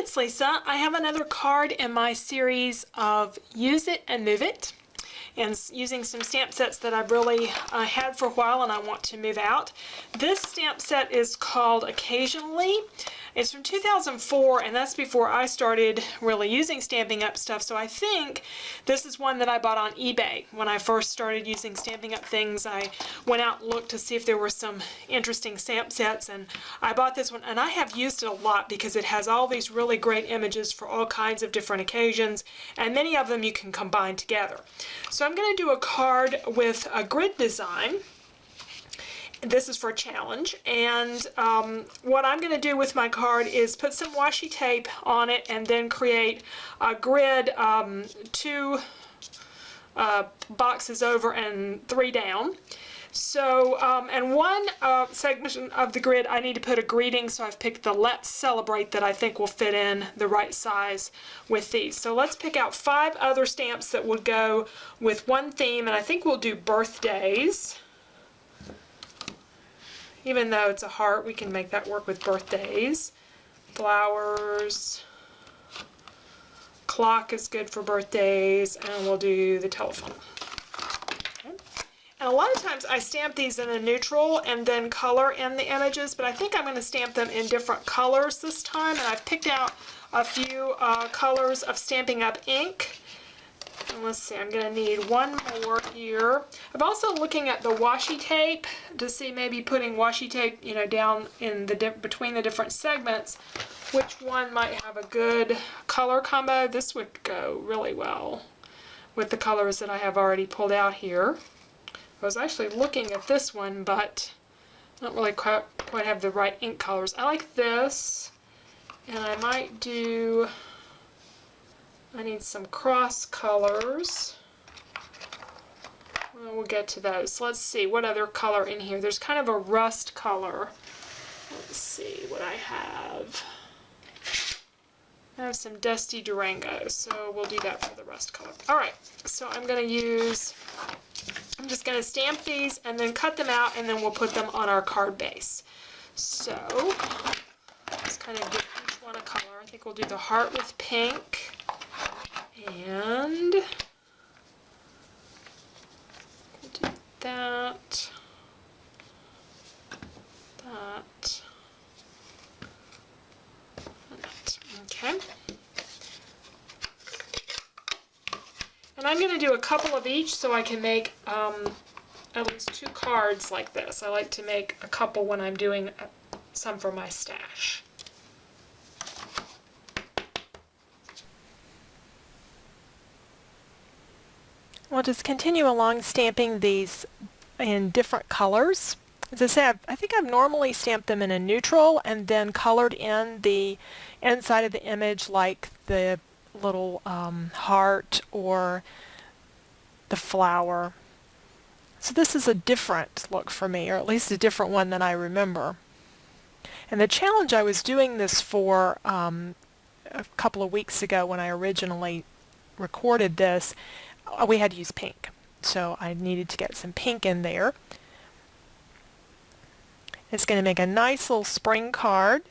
it's Lisa. I have another card in my series of Use It and Move It, and using some stamp sets that I've really had for a while and I want to move out. This stamp set is called Occasionally. It's from 2004, and that's before I started really using Stampin' Up! Stuff, so I think this is one that I bought on eBay. When I first started using Stampin' Up! Things, I went out and looked to see if there were some interesting stamp sets, and I bought this one, and I have used it a lot because it has all these really great images for all kinds of different occasions, and many of them you can combine together. So I'm going to do a card with a grid design. This is for a challenge, and what I'm going to do with my card is put some washi tape on it and then create a grid 2 boxes over and 3 down. So, and one segment of the grid I need to put a greeting, so I've picked the Let's Celebrate that I think will fit in the right size with these. So let's pick out 5 other stamps that would go with one theme, and I think we'll do birthdays. Even though it's a heart, we can make that work with birthdays. Flowers. Clock is good for birthdays, and we'll do the telephone. Okay. And a lot of times I stamp these in a neutral and then color in the images, but I think I'm going to stamp them in different colors this time, and I've picked out a few colors of Stampin' Up! Ink. And let's see, I'm going to need one more here. I'm also looking at the washi tape to see maybe putting washi tape, you know, down in the between the different segments, which one might have a good color combo. This would go really well with the colors that I have already pulled out here. I was actually looking at this one, but I don't really quite have the right ink colors. I like this, and I might do... I need some cross colors. Well, we'll get to those. Let's see what other color in here. There's kind of a rust color. Let's see what I have. I have some Dusty Durango, so we'll do that for the rust color. Alright, so I'm just going to stamp these and then cut them out, and then we'll put them on our card base. So, let's kind of give each one a color. I think we'll do the heart with pink. And we'll do that, that, and that. Okay. And I'm going to do a couple of each so I can make at least 2 cards like this. I like to make a couple when I'm doing some for my stash. We'll just continue along stamping these in different colors. As I say, I think I've normally stamped them in a neutral and then colored in the inside of the image, like the little heart or the flower. So this is a different look for me, or at least a different one than I remember. And the challenge I was doing this for a couple of weeks ago when I originally recorded this, we had to use pink, so I needed to get some pink in there. It's going to make a nice little spring card,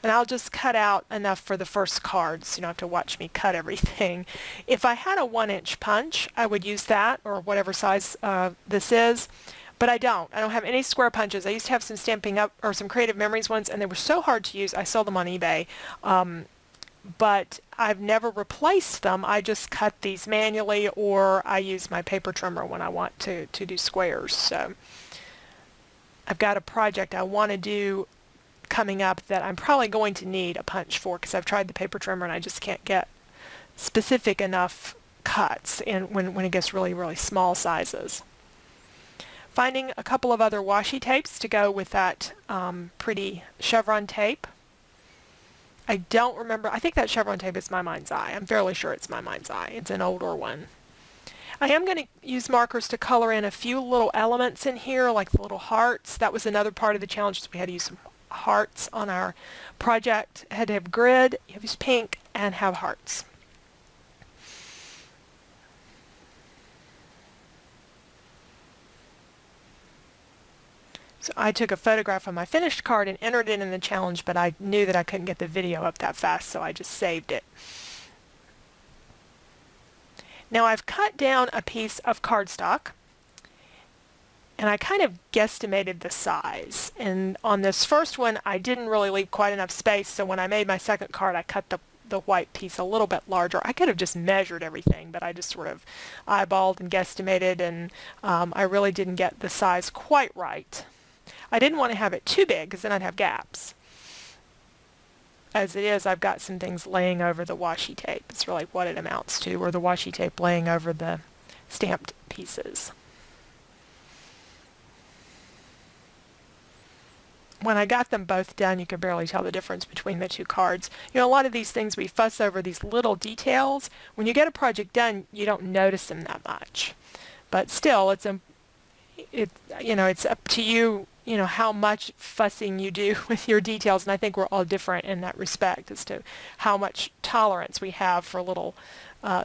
and I'll just cut out enough for the first cards. You don't have to watch me cut everything. If I had a 1-inch punch, I would use that, or whatever size this is, but I don't. I don't have any square punches. I used to have some Stampin' Up! Or some Creative Memories ones, and they were so hard to use. I sold them on eBay. But I've never replaced them. I just cut these manually, or I use my paper trimmer when I want to do squares. So I've got a project I want to do coming up that I'm probably going to need a punch for, because I've tried the paper trimmer and I just can't get specific enough cuts in when it gets really, really small sizes. Finding a couple of other washi tapes to go with that pretty chevron tape. I don't remember. I think that chevron tape is My Mind's Eye. I'm fairly sure it's My Mind's Eye. It's an older one. I am going to use markers to color in a few little elements in here, like the little hearts. That was another part of the challenge. So we had to use some hearts on our project. I had to have grid, you have to use pink, and have hearts. So I took a photograph of my finished card and entered it in the challenge, but I knew that I couldn't get the video up that fast, so I just saved it. Now I've cut down a piece of cardstock, and I kind of guesstimated the size. And on this first one, I didn't really leave quite enough space, so when I made my second card, I cut the white piece a little bit larger. I could have just measured everything, but I just sort of eyeballed and guesstimated, and I really didn't get the size quite right. I didn't want to have it too big because then I'd have gaps. As it is, I've got some things laying over the washi tape. It's really what it amounts to, or the washi tape laying over the stamped pieces. When I got them both done, you could barely tell the difference between the two cards. You know, a lot of these things we fuss over these little details. When you get a project done, you don't notice them that much. But still, it's up to you, how much fussing you do with your details, and I think we're all different in that respect as to how much tolerance we have for little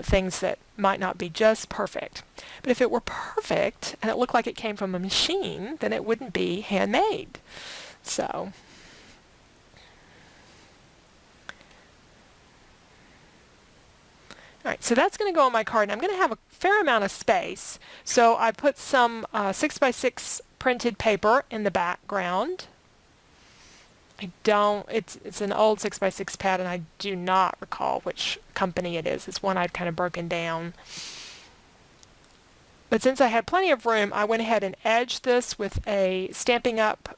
things that might not be just perfect. But if it were perfect and it looked like it came from a machine, then it wouldn't be handmade. So all right, so that's going to go on my card, and I'm going to have a fair amount of space. So I put some 6x6 printed paper in the background. It's an old 6x6 pad, and I do not recall which company it is. It's one I'd kind of broken down. But since I had plenty of room, I went ahead and edged this with a Stampin' Up!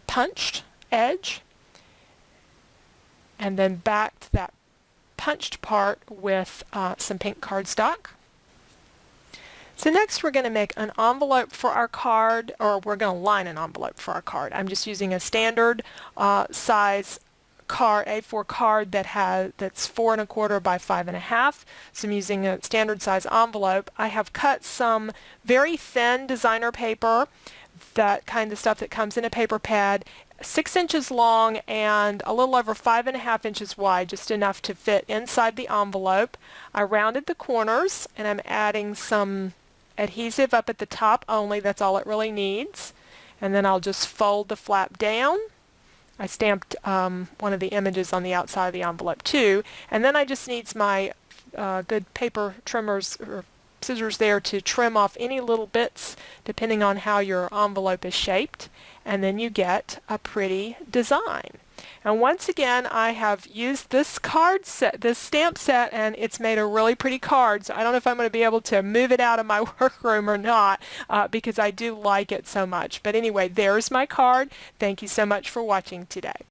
Punched edge, and then backed that punched part with some pink cardstock. So next we're going to make an envelope for our card, or we're going to line an envelope for our card. I'm just using a standard size card, A4 card that's 4 1/4 by 5 1/2. So I'm using a standard size envelope. I have cut some very thin designer paper, that kind of stuff that comes in a paper pad, 6 inches long and a little over 5 1/2 inches wide, just enough to fit inside the envelope. I rounded the corners, and I'm adding some adhesive up at the top only. That's all it really needs. And then I'll just fold the flap down. I stamped one of the images on the outside of the envelope too. And then I just need my good paper trimmers or scissors there to trim off any little bits depending on how your envelope is shaped, and then you get a pretty design. And once again, I have used this card set, this stamp set, and it's made a really pretty card. So I don't know if I'm going to be able to move it out of my workroom or not, because I do like it so much. But anyway, there's my card. Thank you so much for watching today.